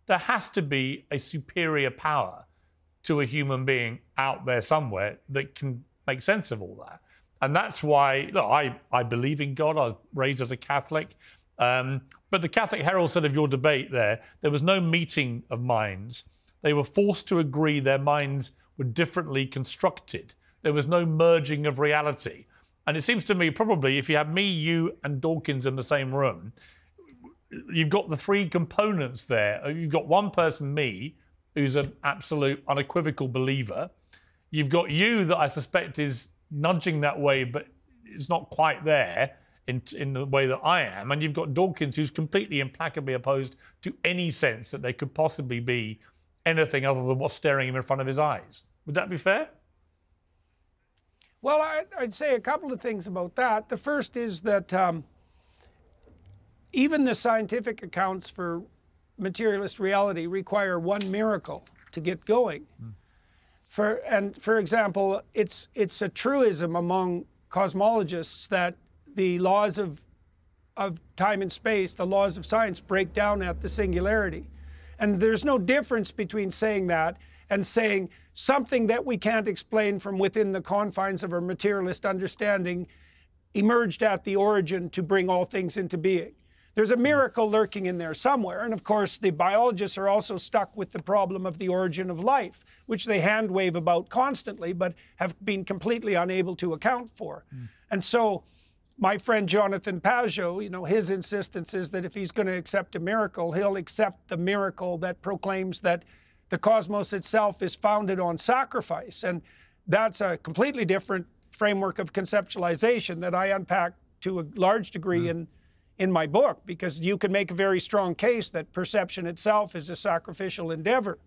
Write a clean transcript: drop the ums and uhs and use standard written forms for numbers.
there has to be a superior power to a human being out there somewhere that can make sense of all that. And that's why, look, I believe in God. I was raised as a Catholic. But the Catholic Herald said of your debate there was no meeting of minds. They were forced to agree their minds were differently constructed. There was no merging of reality. And it seems to me, probably, if you have me, you, and Dawkins in the same room, you've got the three components there. You've got one person, me, who's an absolute unequivocal believer. You've got you that I suspect is nudging that way, but it's not quite there in the way that I am. And you've got Dawkins, who's completely implacably opposed to any sense that there could possibly be anything other than what's staring him in front of his eyes. Would that be fair? Well, I'd say a couple of things about that. The first is that even the scientific accounts for materialist reality require one miracle to get going. For example, it's a truism among cosmologists that the laws of time and space, the laws of science, break down at the singularity. And there's no difference between saying that and saying something that we can't explain from within the confines of our materialist understanding emerged at the origin to bring all things into being. There's a miracle lurking in there somewhere. And of course, the biologists are also stuck with the problem of the origin of life, which they hand wave about constantly, but have been completely unable to account for. And so my friend Jonathan Pajot, you know, his insistence is that if he's going to accept a miracle, he'll accept the miracle that proclaims that the cosmos itself is founded on sacrifice. And that's a completely different framework of conceptualization that I unpack to a large degree in my book, because you can make a very strong case that perception itself is a sacrificial endeavor.